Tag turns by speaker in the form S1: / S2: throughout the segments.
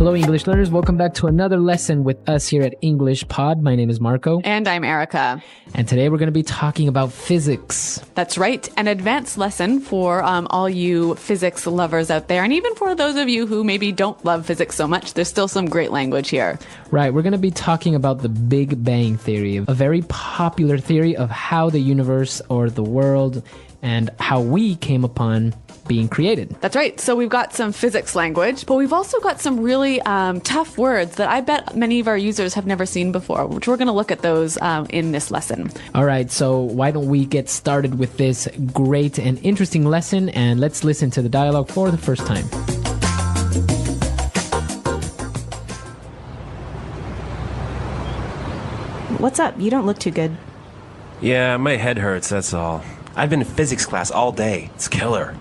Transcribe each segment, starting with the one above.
S1: Hello, English learners. Welcome back to another lesson with us here at English Pod. My name is Marco.
S2: And I'm Erica.
S1: And today we're going to be talking about physics.
S2: That's right. An advanced lesson for all you physics lovers out there. And even for those of you who maybe don't love physics so much, there's still some great language here.
S1: Right. We're going to be talking about the Big Bang Theory, a very popular theory of how the universe or the world and how we came upon being created.
S2: That's right. So we've got some physics language, but we've also got some really tough words that I bet many of our users have never seen before, which we're going to look at those in this lesson.
S1: All right. So why don't we get started with this great and interesting lesson, and let's listen to the dialogue for the first time.
S3: What's up? You don't look too good.
S4: Yeah, my head hurts, that's all. I've been in physics class all day. It's killer.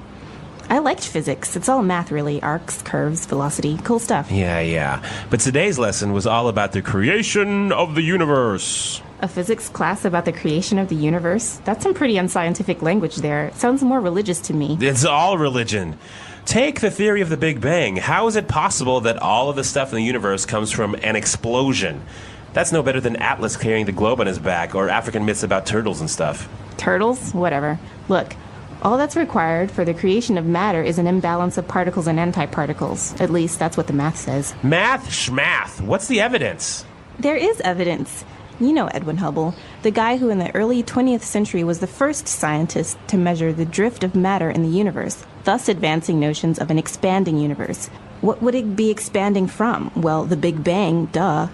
S3: I liked physics. It's all math, really. Arcs, curves, velocity. Cool stuff.
S4: Yeah. But today's lesson was all about the creation of the universe.
S3: A physics class about the creation of the universe? That's some pretty unscientific language there. It sounds more religious to me.
S4: It's all religion. Take the theory of the Big Bang. How is it possible that all of the stuff in the universe comes from an explosion? That's no better than Atlas carrying the globe on his back, or African myths about turtles and stuff.
S3: Turtles? Whatever. Look, all that's required for the creation of matter is an imbalance of particles and antiparticles. At least, that's what the math says.
S4: Math schmath. What's the evidence?
S3: There is evidence. You know Edwin Hubble, the guy who in the early 20th century was the first scientist to measure the drift of matter in the universe, thus advancing notions of an expanding universe. What would it be expanding from? Well, the Big Bang, duh.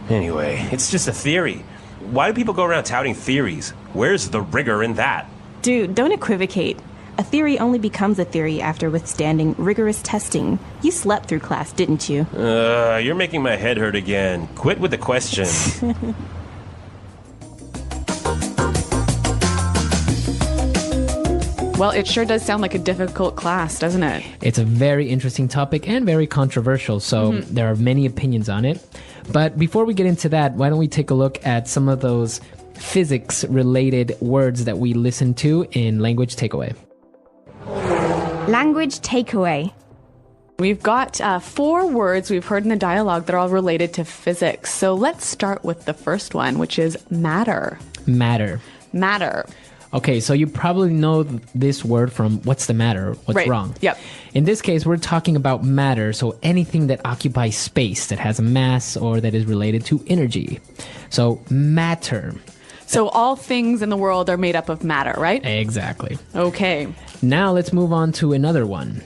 S4: Anyway, it's just a theory. Why do people go around touting theories? Where's the rigor in that?
S3: Dude, don't equivocate. A theory only becomes a theory after withstanding rigorous testing. You slept through class, didn't you?
S4: You're making my head hurt again. Quit with the question.
S2: Well, it sure does sound like a difficult class, doesn't it?
S1: It's a very interesting topic and very controversial, so there are many opinions on it. But before we get into that, why don't we take a look at some of those physics-related words that we listen to in Language Takeaway.
S5: Language takeaway.
S2: We've got 4 words we've heard in the dialogue that are all related to physics. So let's start with the first one, which is matter.
S1: Matter.
S2: Matter.
S1: Okay, so you probably know this word from what's the matter, what's
S2: Right.
S1: wrong.
S2: Yep.
S1: In this case, we're talking about matter, so anything that occupies space, that has a mass, or that is related to energy. So matter.
S2: So all things in the world are made up of matter, right?
S1: Exactly.
S2: Okay.
S1: Now let's move on to another one.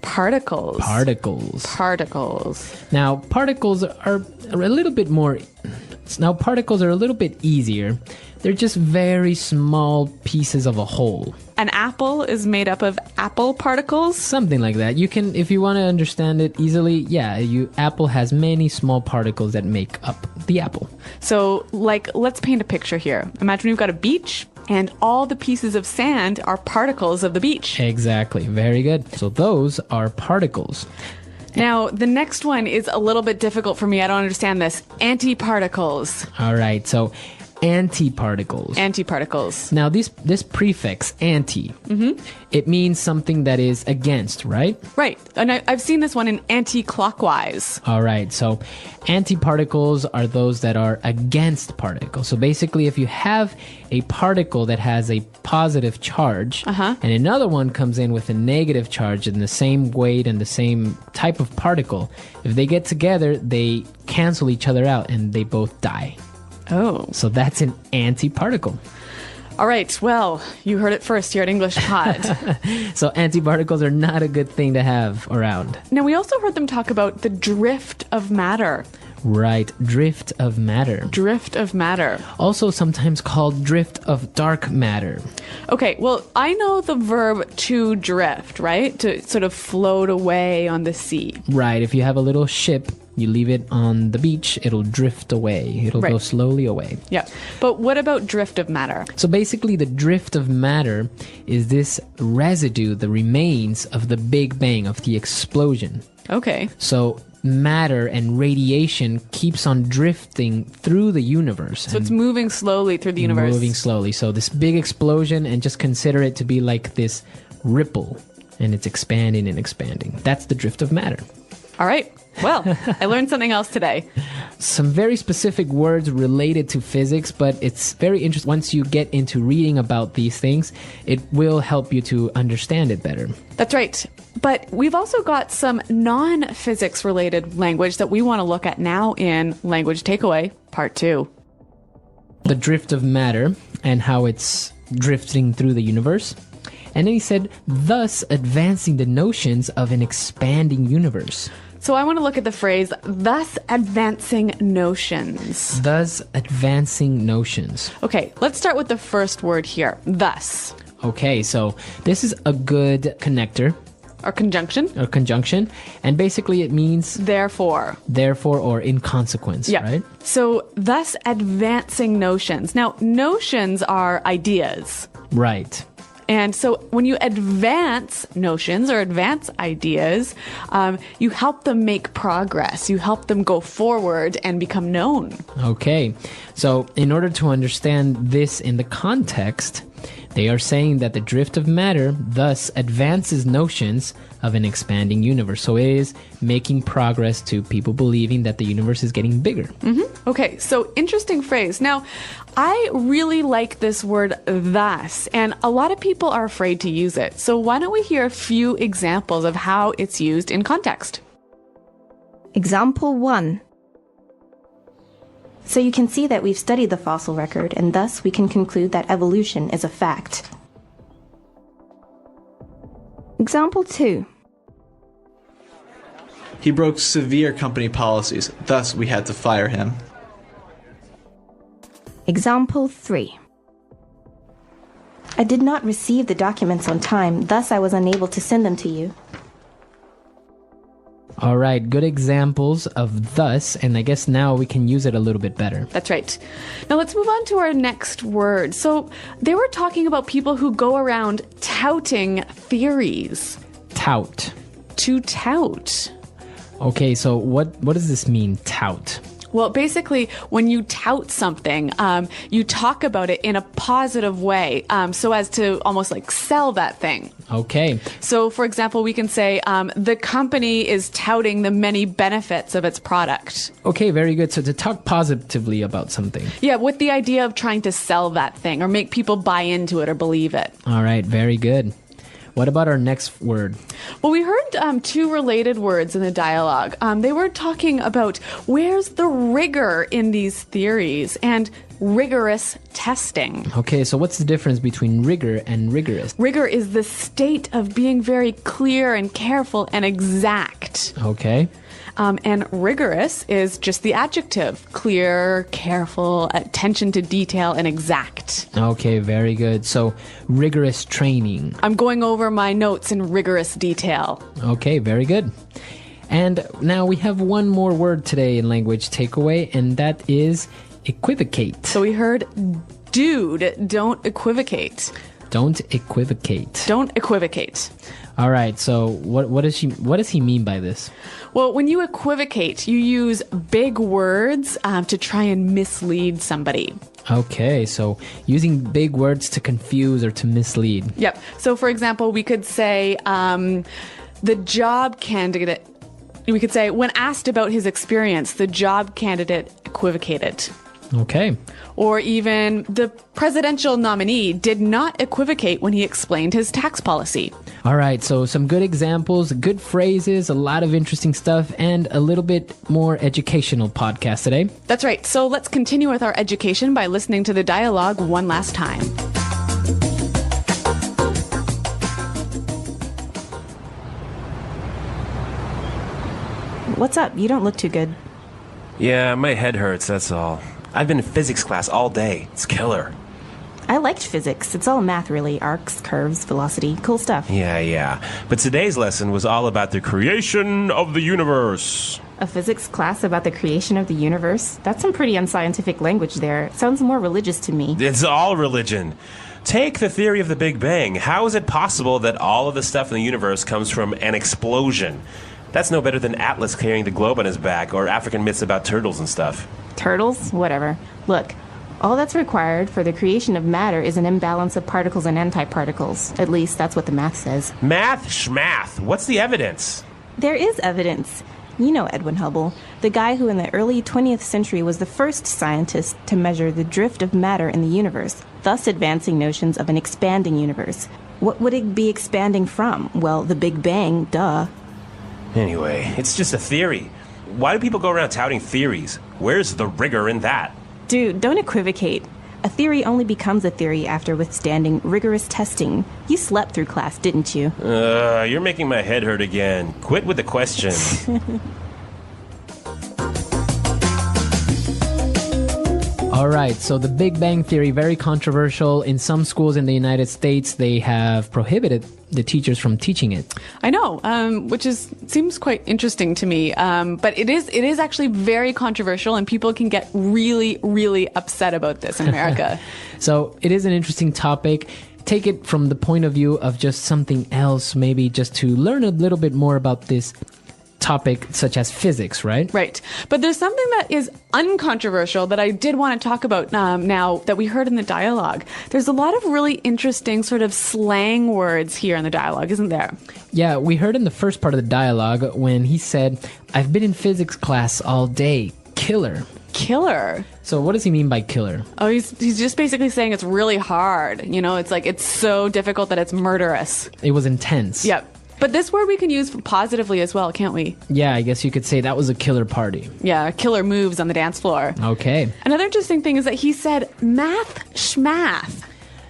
S2: Particles.
S1: Particles.
S2: Particles.
S1: Now, particles are a little bit more... Now, particles are a little bit easier. They're just very small pieces of a whole.
S2: An apple is made up of apple particles.
S1: Something like that. You can, if you want to understand it easily, apple has many small particles that make up the apple.
S2: So, let's paint a picture here. Imagine we've got a beach, and all the pieces of sand are particles of the beach.
S1: Exactly. Very good. So those are particles.
S2: Now, the next one is a little bit difficult for me. I don't understand this. Antiparticles.
S1: All right. So antiparticles.
S2: Antiparticles.
S1: Now, this prefix, anti, it means something that is against, right?
S2: Right. And I've seen this one in anti-clockwise.
S1: All right. So antiparticles are those that are against particles. So basically, if you have a particle that has a positive charge and another one comes in with a negative charge in the same weight and the same type of particle, if they get together, they cancel each other out and they both die.
S2: Oh.
S1: So that's an antiparticle.
S2: All right. Well, you heard it first here at English Pod.
S1: So antiparticles are not a good thing to have around.
S2: Now, we also heard them talk about the drift of matter.
S1: Right. Drift of matter.
S2: Drift of matter.
S1: Also sometimes called drift of dark matter.
S2: Okay, well, I know the verb to drift, right? To sort of float away on the sea.
S1: Right. If you have a little ship, you leave it on the beach, it'll drift away. It'll go slowly away.
S2: Yeah. But what about drift of matter?
S1: So basically, the drift of matter is this residue, the remains of the Big Bang, of the explosion.
S2: Okay.
S1: So matter and radiation keeps on drifting through the universe.
S2: So it's moving slowly through the universe.
S1: Moving slowly. So this big explosion, and just consider it to be like this ripple, and it's expanding and expanding. That's the drift of matter.
S2: All right. Well, I learned something else today.
S1: Some very specific words related to physics, but it's very interesting. Once you get into reading about these things, it will help you to understand it better.
S2: That's right. But we've also got some non-physics related language that we want to look at now in Language Takeaway Part 2.
S1: The drift of matter and how it's drifting through the universe. And then he said, thus advancing the notions of an expanding universe.
S2: So I want to look at the phrase, thus advancing notions.
S1: Thus advancing notions.
S2: Okay, let's start with the first word here, thus.
S1: Okay, so this is a good connector.
S2: Or conjunction.
S1: Or conjunction. And basically it means
S2: therefore.
S1: Therefore or in consequence,
S2: yeah.
S1: Right?
S2: So thus advancing notions. Now, notions are ideas.
S1: Right.
S2: And so when you advance notions or advance ideas, you help them make progress. You help them go forward and become known.
S1: Okay. So in order to understand this in the context, they are saying that the drift of matter thus advances notions of an expanding universe. So it is making progress to people believing that the universe is getting bigger.
S2: Mm-hmm. Okay, so interesting phrase. Now, I really like this word thus, and a lot of people are afraid to use it. So why don't we hear a few examples of how it's used in context?
S3: Example 1. So you can see that we've studied the fossil record, and thus we can conclude that evolution is a fact. Example 2.
S5: He broke severe company policies, thus we had to fire him.
S3: Example 3. I did not receive the documents on time, thus I was unable to send them to you.
S1: All right, good examples of thus, and I guess now we can use it a little bit better.
S2: That's right. Now let's move on to our next word. So they were talking about people who go around touting theories.
S1: Tout.
S2: To tout.
S1: Okay, so what does this mean, tout?
S2: Well, basically, when you tout something, you talk about it in a positive way, so as to almost like sell that thing.
S1: Okay.
S2: So, for example, we can say, the company is touting the many benefits of its product.
S1: Okay, very good. So to talk positively about something.
S2: Yeah, with the idea of trying to sell that thing or make people buy into it or believe it.
S1: All right, very good. What about our next word?
S2: Well, we heard two related words in the dialogue. They were talking about where's the rigor in these theories and rigorous testing.
S1: Okay, so what's the difference between rigor and rigorous?
S2: Rigor is the state of being very clear and careful and exact.
S1: Okay.
S2: And rigorous is just the adjective. Clear, careful, attention to detail, and exact.
S1: Okay, very good. So, rigorous training.
S2: I'm going over my notes in rigorous detail.
S1: Okay, very good. And now we have one more word today in Language Takeaway, and that is equivocate.
S2: So we heard, dude, don't equivocate.
S1: Don't equivocate.
S2: Don't equivocate.
S1: All right, so what does he mean by this?
S2: Well, when you equivocate, you use big words to try and mislead somebody.
S1: Okay, so using big words to confuse or to mislead.
S2: Yep. So, for example, we could say the job candidate, we could say, when asked about his experience, the job candidate equivocated.
S1: Okay.
S2: Or even the presidential nominee did not equivocate when he explained his tax policy.
S1: All right, so some good examples, good phrases, a lot of interesting stuff, and a little bit more educational podcast today.
S2: That's right. So let's continue with our education by listening to the dialogue one last time.
S3: What's up? You don't look too good.
S4: Yeah, my head hurts, that's all. I've been in physics class all day. It's killer.
S3: I liked physics. It's all math, really. Arcs, curves, velocity. Cool stuff.
S4: Yeah. But today's lesson was all about the creation of the universe.
S3: A physics class about the creation of the universe? That's some pretty unscientific language there. It sounds more religious to me.
S4: It's all religion. Take the theory of the Big Bang. How is it possible that all of the stuff in the universe comes from an explosion? That's no better than Atlas carrying the globe on his back or African myths about turtles and stuff.
S3: Turtles? Whatever. Look, all that's required for the creation of matter is an imbalance of particles and antiparticles. At least that's what the math says.
S4: Math schmath. What's the evidence?
S3: There is evidence. You know Edwin Hubble, the guy who in the early 20th century was the first scientist to measure the drift of matter in the universe, thus advancing notions of an expanding universe. What would it be expanding from? Well, the Big Bang, duh.
S4: Anyway, it's just a theory. Why do people go around touting theories? Where's the rigor in that?
S3: Dude, don't equivocate. A theory only becomes a theory after withstanding rigorous testing. You slept through class, didn't you?
S4: You're making my head hurt again. Quit with the question.
S1: All right, so the Big Bang Theory, very controversial. In some schools in the United States, they have prohibited the teachers from teaching it.
S2: I know, which seems quite interesting to me. But it is actually very controversial, and people can get really, really upset about this in America.
S1: So it is an interesting topic. Take it from the point of view of just something else, maybe just to learn a little bit more about this topic, such as physics, right?
S2: Right. But there's something that is uncontroversial that I did want to talk about now that we heard in the dialogue. There's a lot of really interesting sort of slang words here in the dialogue, isn't there?
S1: Yeah, we heard in the first part of the dialogue when he said, "I've been in physics class all day. Killer."
S2: Killer.
S1: So what does he mean by killer?
S2: Oh, he's just basically saying it's really hard. You know, it's like it's so difficult that it's murderous.
S1: It was intense.
S2: Yep. But this word we can use positively as well, can't we?
S1: Yeah, I guess you could say that was a killer party.
S2: Yeah, killer moves on the dance floor.
S1: Okay.
S2: Another interesting thing is that he said math schmath.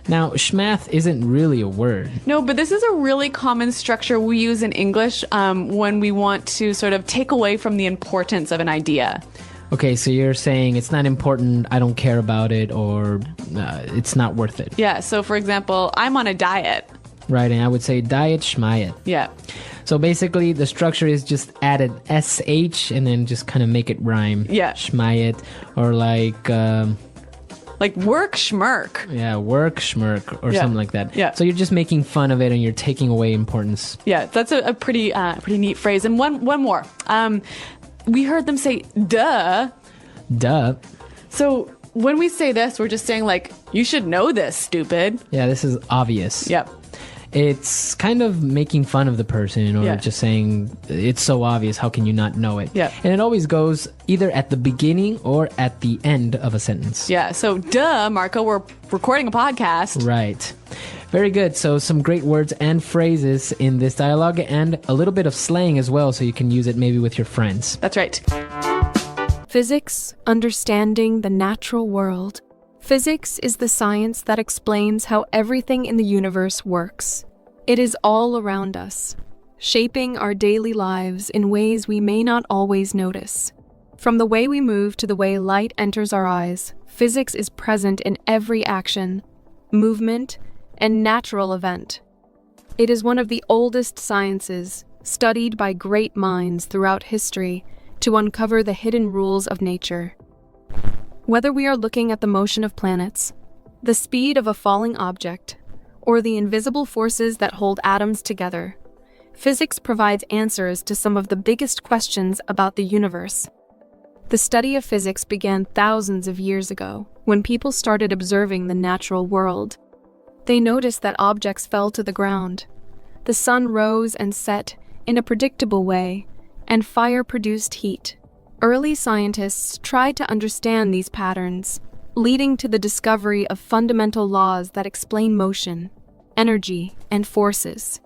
S1: Now, schmath isn't really a word.
S2: No, but this is a really common structure we use in English when we want to sort of take away from the importance of an idea.
S1: Okay, so you're saying it's not important, I don't care about it, or it's not worth it.
S2: Yeah, so for example, I'm on a diet.
S1: Right, and I would say diet, schmayet.
S2: Yeah.
S1: So basically, the structure is just added sh and then just kind of make it rhyme.
S2: Yeah.
S1: Schmayet, or like
S2: work schmirk.
S1: yeah, work, schmirk, or
S2: Yeah.
S1: something like that.
S2: Yeah.
S1: So you're just making fun of it and you're taking away importance.
S2: Yeah, that's a pretty neat phrase. And one more. We heard them say duh.
S1: Duh.
S2: So when we say this, we're just saying like, you should know this, stupid.
S1: Yeah, this is obvious.
S2: Yep.
S1: It's kind of making fun of the person, or
S2: Yeah.
S1: just saying it's so obvious, how can you not know it?
S2: Yeah.
S1: And it always goes either at the beginning or at the end of a sentence.
S2: Yeah, so duh, Marco, we're recording a podcast.
S1: Right. Very good. So some great words and phrases in this dialogue, and a little bit of slang as well, so you can use it maybe with your friends.
S2: That's right.
S6: Physics, understanding the natural world. Physics is the science that explains how everything in the universe works. It is all around us, shaping our daily lives in ways we may not always notice. From the way we move to the way light enters our eyes, physics is present in every action, movement, and natural event. It is one of the oldest sciences, studied by great minds throughout history to uncover the hidden rules of nature. Whether we are looking at the motion of planets, the speed of a falling object, or the invisible forces that hold atoms together, physics provides answers to some of the biggest questions about the universe. The study of physics began thousands of years ago, when people started observing the natural world. They noticed that objects fell to the ground, the sun rose and set in a predictable way, and fire produced heat. Early scientists tried to understand these patterns, leading to the discovery of fundamental laws that explain motion, energy, and forces.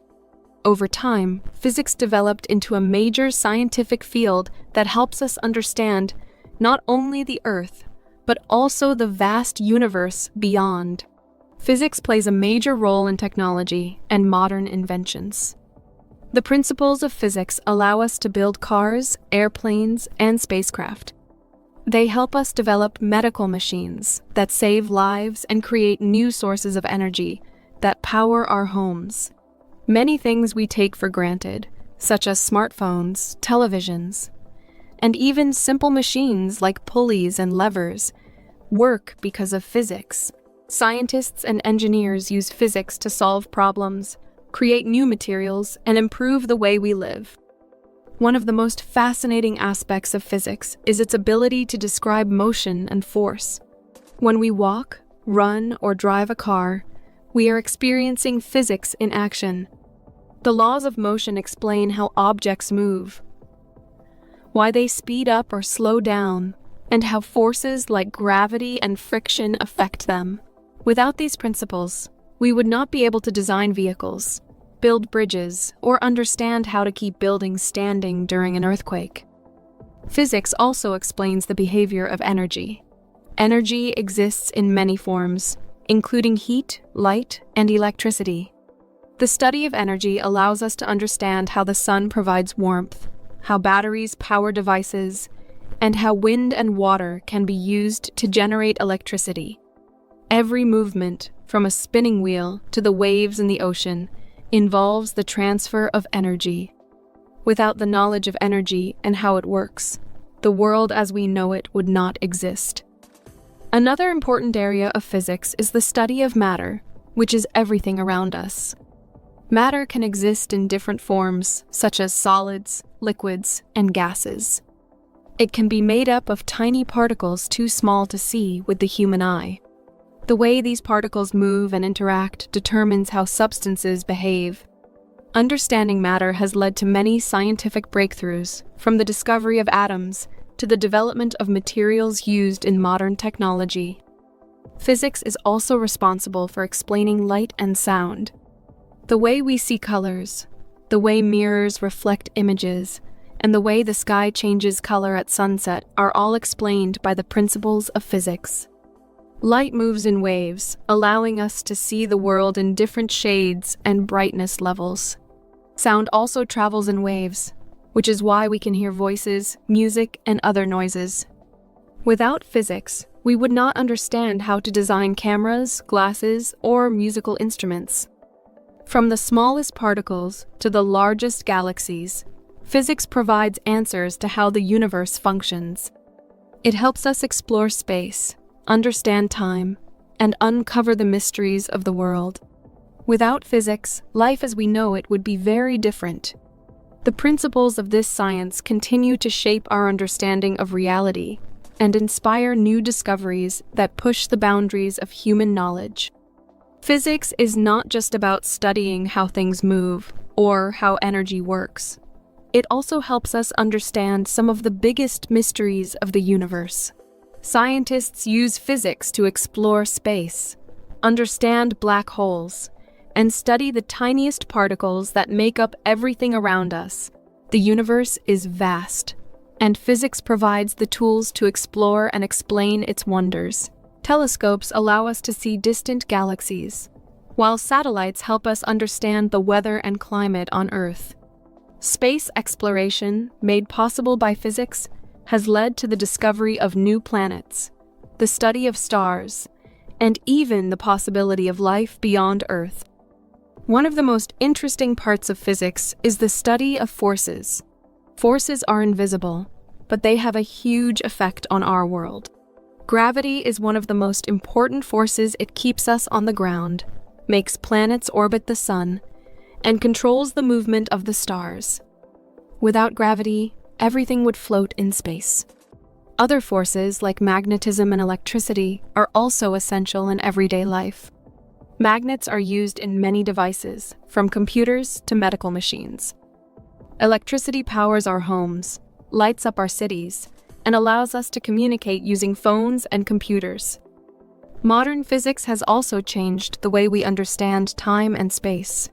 S6: Over time, physics developed into a major scientific field that helps us understand not only the Earth, but also the vast universe beyond. Physics plays a major role in technology and modern inventions. The principles of physics allow us to build cars, airplanes, and spacecraft. They help us develop medical machines that save lives and create new sources of energy that power our homes. Many things we take for granted, such as smartphones, televisions, and even simple machines like pulleys and levers, work because of physics. Scientists and engineers use physics to solve problems, create new materials, and improve the way we live. One of the most fascinating aspects of physics is its ability to describe motion and force. When we walk, run, or drive a car, we are experiencing physics in action. The laws of motion explain how objects move. why they speed up or slow down, and how forces like gravity and friction affect them. Without these principles, we would not be able to design vehicles, build bridges, or understand how to keep buildings standing during an earthquake. Physics also explains the behavior of energy. Energy exists in many forms, including heat, light, and electricity. The study of energy allows us to understand how the sun provides warmth, how batteries power devices, and how wind and water can be used to generate electricity. Every movement, from a spinning wheel to the waves in the ocean, involves the transfer of energy. Without the knowledge of energy and how it works, the world as we know it would not exist. Another important area of physics is the study of matter, which is everything around us. Matter can exist in different forms, such as solids, liquids, and gases. It can be made up of tiny particles too small to see with the human eye. The way these particles move and interact determines how substances behave. Understanding matter has led to many scientific breakthroughs, from the discovery of atoms to the development of materials used in modern technology. Physics is also responsible for explaining light and sound. The way we see colors, the way mirrors reflect images, and the way the sky changes color at sunset are all explained by the principles of physics. Light moves in waves, allowing us to see the world in different shades and brightness levels. Sound also travels in waves, which is why we can hear voices, music, and other noises. Without physics, we would not understand how to design cameras, glasses, or musical instruments. From the smallest particles to the largest galaxies, physics provides answers to how the universe functions. It helps us explore space, understand time, and uncover the mysteries of the world. Without physics, life as we know it would be very different. The principles of this science continue to shape our understanding of reality and inspire new discoveries that push the boundaries of human knowledge. Physics is not just about studying how things move or how energy works. It also helps us understand some of the biggest mysteries of the universe. Scientists use physics to explore space, understand black holes, and study the tiniest particles that make up everything around us. The universe is vast, and physics provides the tools to explore and explain its wonders. Telescopes allow us to see distant galaxies, while satellites help us understand the weather and climate on Earth. Space exploration, made possible by physics, has led to the discovery of new planets, the study of stars, and even the possibility of life beyond Earth. One of the most interesting parts of physics is the study of forces. Forces are invisible, but they have a huge effect on our world. Gravity is one of the most important forces. It keeps us on the ground, makes planets orbit the sun, and controls the movement of the stars. Without gravity, everything would float in space. Other forces, like magnetism and electricity, are also essential in everyday life. Magnets are used in many devices, from computers to medical machines. Electricity powers our homes, lights up our cities, and allows us to communicate using phones and computers. Modern physics has also changed the way we understand time and space.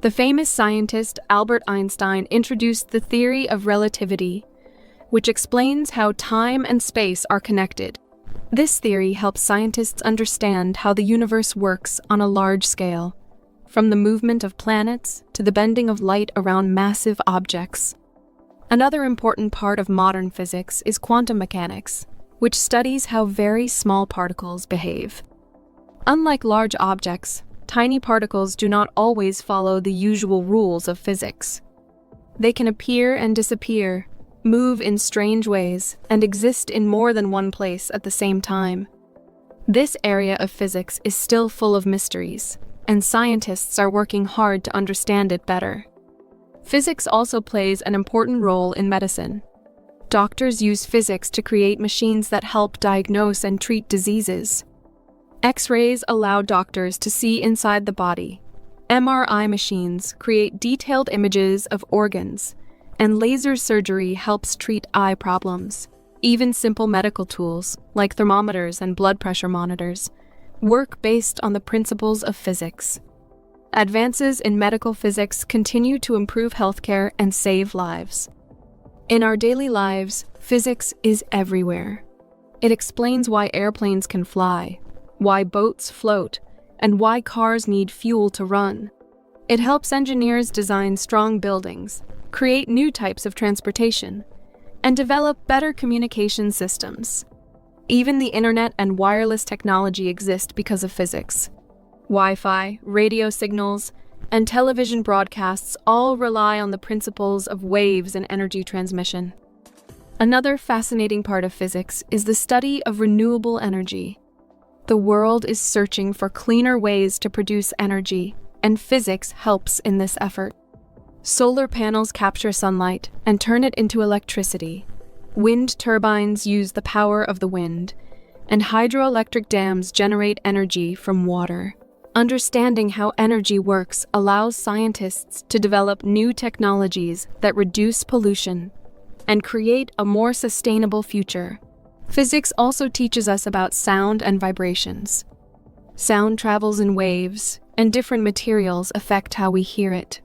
S6: The famous scientist Albert Einstein introduced the theory of relativity, which explains how time and space are connected. This theory helps scientists understand how the universe works on a large scale, from the movement of planets to the bending of light around massive objects. Another important part of modern physics is quantum mechanics, which studies how very small particles behave. Unlike large objects, tiny particles do not always follow the usual rules of physics. They can appear and disappear, move in strange ways, and exist in more than one place at the same time. This area of physics is still full of mysteries, and scientists are working hard to understand it better. Physics also plays an important role in medicine. Doctors use physics to create machines that help diagnose and treat diseases. X-rays allow doctors to see inside the body. MRI machines create detailed images of organs, and laser surgery helps treat eye problems. Even simple medical tools, like thermometers and blood pressure monitors, work based on the principles of physics. Advances in medical physics continue to improve healthcare and save lives. In our daily lives, physics is everywhere. It explains why airplanes can fly, why boats float, and why cars need fuel to run. It helps engineers design strong buildings, create new types of transportation, and develop better communication systems. Even the internet and wireless technology exist because of physics. Wi-Fi, radio signals, and television broadcasts all rely on the principles of waves and energy transmission. Another fascinating part of physics is the study of renewable energy. The world is searching for cleaner ways to produce energy, and physics helps in this effort. Solar panels capture sunlight and turn it into electricity. Wind turbines use the power of the wind, and hydroelectric dams generate energy from water. Understanding how energy works allows scientists to develop new technologies that reduce pollution and create a more sustainable future. Physics also teaches us about sound and vibrations. Sound travels in waves, and different materials affect how we hear it.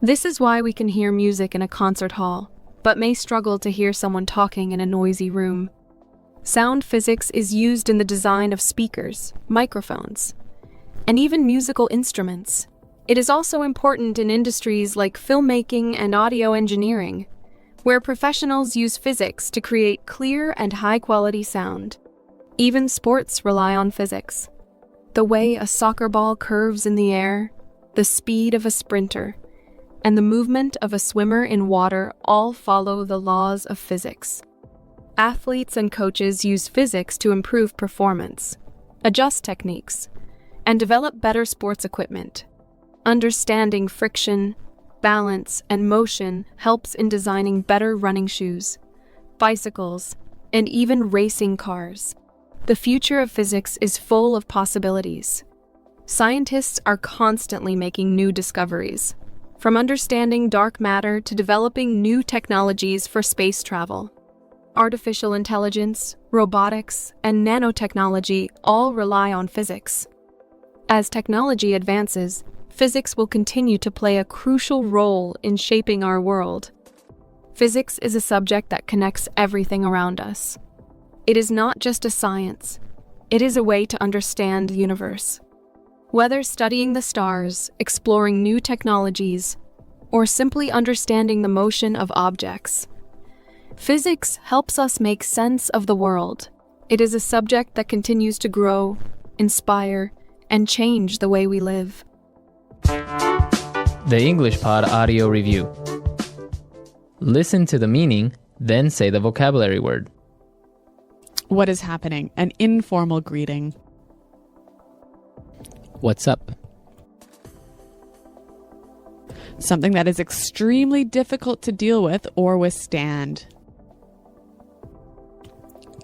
S6: This is why we can hear music in a concert hall, but may struggle to hear someone talking in a noisy room. Sound physics is used in the design of speakers, microphones, and even musical instruments. It is also important in industries like filmmaking and audio engineering, where professionals use physics to create clear and high-quality sound. Even sports rely on physics. The way a soccer ball curves in the air, the speed of a sprinter, and the movement of a swimmer in water all follow the laws of physics. Athletes and coaches use physics to improve performance, adjust techniques, and develop better sports equipment. Understanding friction, balance, and motion helps in designing better running shoes, bicycles, and even racing cars. The future of physics is full of possibilities. Scientists are constantly making new discoveries, from understanding dark matter to developing new technologies for space travel. Artificial intelligence, robotics, and nanotechnology all rely on physics. As technology advances, physics will continue to play a crucial role in shaping our world. Physics is a subject that connects everything around us. It is not just a science. It is a way to understand the universe. Whether studying the stars, exploring new technologies, or simply understanding the motion of objects, physics helps us make sense of the world. It is a subject that continues to grow, inspire, and change the way we live.
S1: The English Pod Audio Review. Listen to the meaning, then say the vocabulary word.
S2: What is happening? An informal greeting.
S1: What's up?
S2: Something that is extremely difficult to deal with or withstand.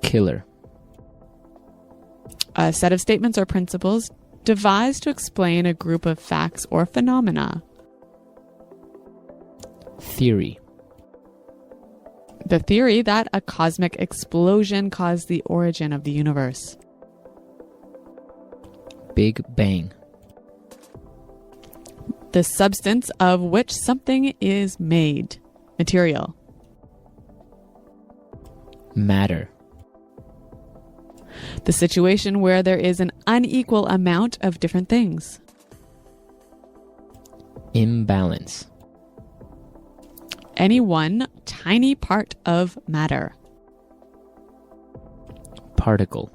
S1: Killer.
S2: A set of statements or principles devised to explain a group of facts or phenomena.
S1: Theory.
S2: The theory that a cosmic explosion caused the origin of the universe.
S1: Big Bang.
S2: The substance of which something is made. Material.
S1: Matter.
S2: The situation where there is an unequal amount of different things.
S1: Imbalance.
S2: Any one tiny part of matter.
S1: Particle.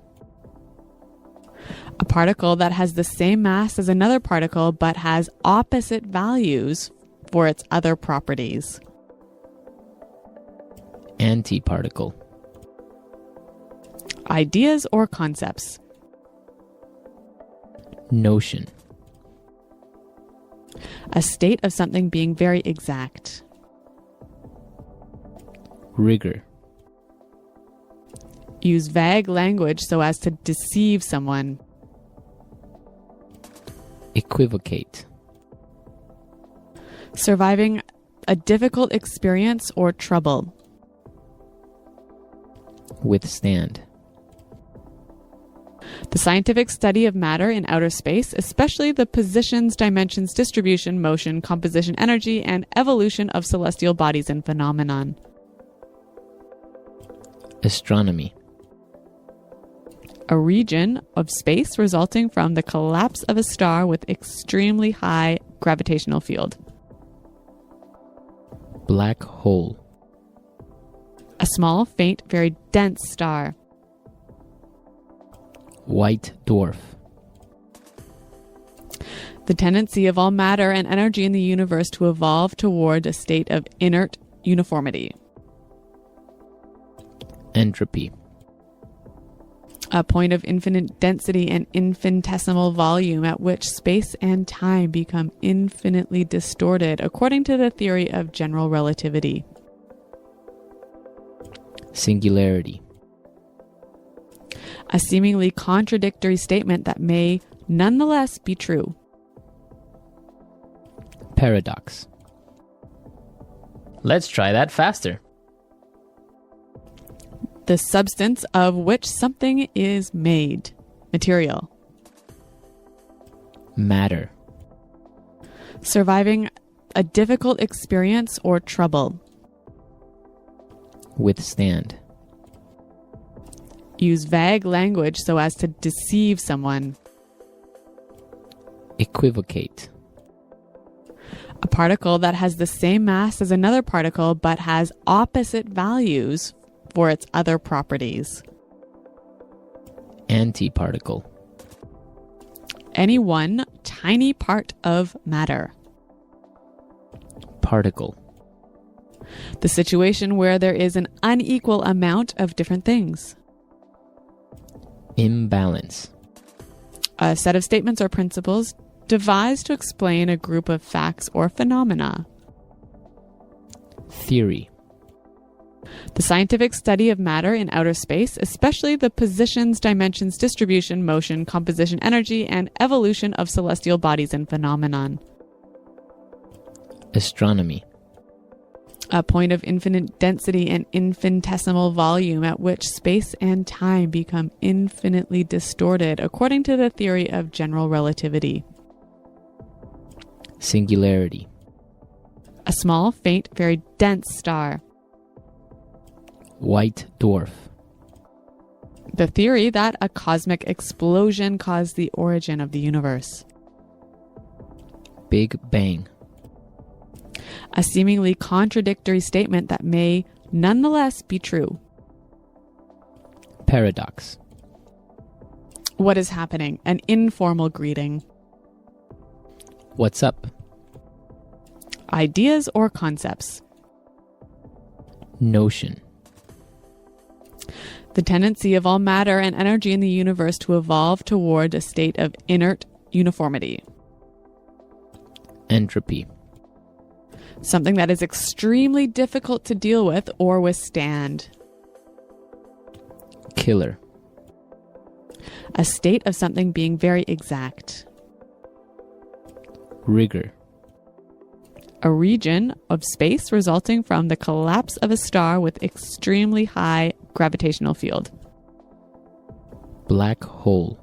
S2: A particle that has the same mass as another particle but has opposite values for its other properties.
S1: Antiparticle.
S2: Ideas or concepts.
S1: Notion.
S2: A state of something being very exact.
S1: Rigor.
S2: Use vague language so as to deceive someone.
S1: Equivocate.
S2: Surviving a difficult experience or trouble.
S1: Withstand.
S2: The scientific study of matter in outer space, especially the positions, dimensions, distribution, motion, composition, energy, and evolution of celestial bodies and phenomenon.
S1: Astronomy.
S2: A region of space resulting from the collapse of a star with extremely high gravitational field.
S1: Black hole.
S2: A small, faint, very dense star.
S1: White dwarf.
S2: The tendency of all matter and energy in the universe to evolve toward a state of inert uniformity.
S1: Entropy.
S2: A point of infinite density and infinitesimal volume at which space and time become infinitely distorted, according to the theory of general relativity.
S1: Singularity.
S2: A seemingly contradictory statement that may nonetheless be true.
S1: Paradox. Let's try that faster.
S2: The substance of which something is made. Material.
S1: Matter.
S2: Surviving a difficult experience or trouble.
S1: Withstand.
S2: Use vague language so as to deceive someone.
S1: Equivocate.
S2: A particle that has the same mass as another particle but has opposite values for its other properties.
S1: Antiparticle.
S2: Any one tiny part of matter.
S1: Particle.
S2: The situation where there is an unequal amount of different things.
S1: Imbalance.
S2: A set of statements or principles devised to explain a group of facts or phenomena.
S1: Theory.
S2: The scientific study of matter in outer space, especially the positions, dimensions, distribution, motion, composition, energy, and evolution of celestial bodies and phenomenon.
S1: Astronomy.
S2: A point of infinite density and infinitesimal volume at which space and time become infinitely distorted, according to the theory of general relativity.
S1: Singularity.
S2: A small, faint, very dense star.
S1: White dwarf.
S2: The theory that a cosmic explosion caused the origin of the universe.
S1: Big Bang.
S2: A seemingly contradictory statement that may nonetheless be true.
S1: Paradox.
S2: What is happening? An informal greeting.
S1: What's up?
S2: Ideas or concepts.
S1: Notion.
S2: The tendency of all matter and energy in the universe to evolve toward a state of inert uniformity.
S1: Entropy.
S2: Something that is extremely difficult to deal with or withstand.
S1: Killer.
S2: A state of something being very exact.
S1: Rigor.
S2: A region of space resulting from the collapse of a star with extremely high gravitational field.
S1: Black hole.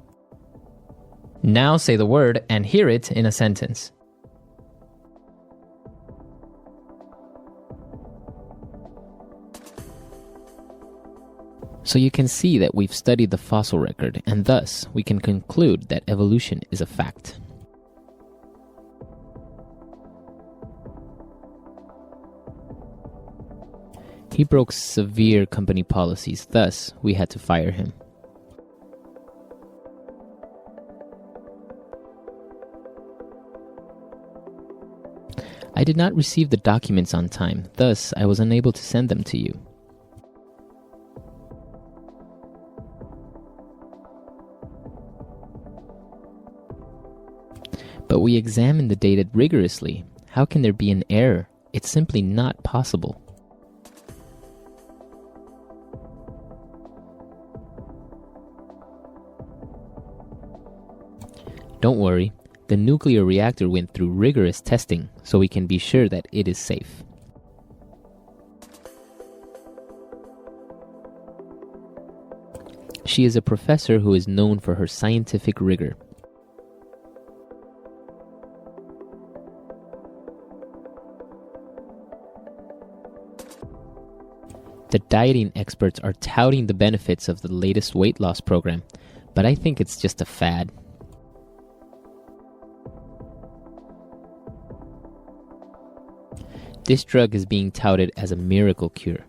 S1: Now say the word and hear it in a sentence. So you can see that we've studied the fossil record, and thus we can conclude that evolution is a fact. He broke severe company policies, thus we had to fire him. I did not receive the documents on time, thus I was unable to send them to you. But we examined the data rigorously. How can there be an error? It's simply not possible. Don't worry, the nuclear reactor went through rigorous testing, so we can be sure that it is safe. She is a professor who is known for her scientific rigor. The dieting experts are touting the benefits of the latest weight loss program, but I think it's just a fad. This drug is being touted as a miracle cure.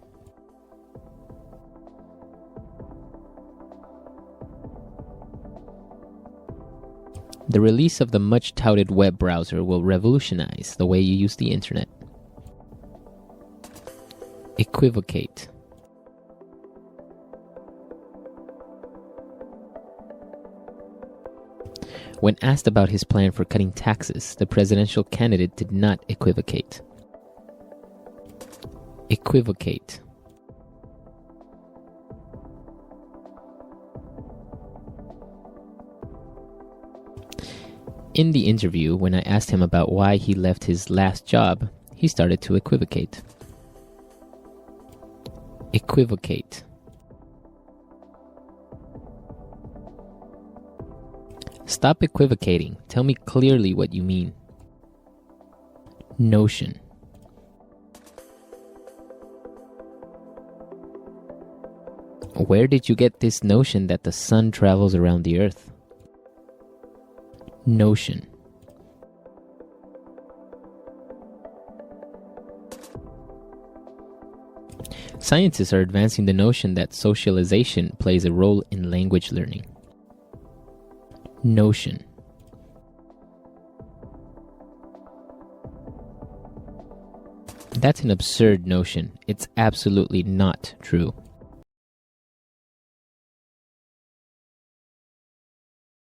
S1: The release of the much-touted web browser will revolutionize the way you use the internet. Equivocate. When asked about his plan for cutting taxes, the presidential candidate did not equivocate. Equivocate. In the interview, when I asked him about why he left his last job, he started to equivocate. Equivocate. Stop equivocating. Tell me clearly what you mean. Notion. Where did you get this notion that the sun travels around the earth? Notion. Scientists are advancing the notion that socialization plays a role in language learning. Notion. That's an absurd notion. It's absolutely not true.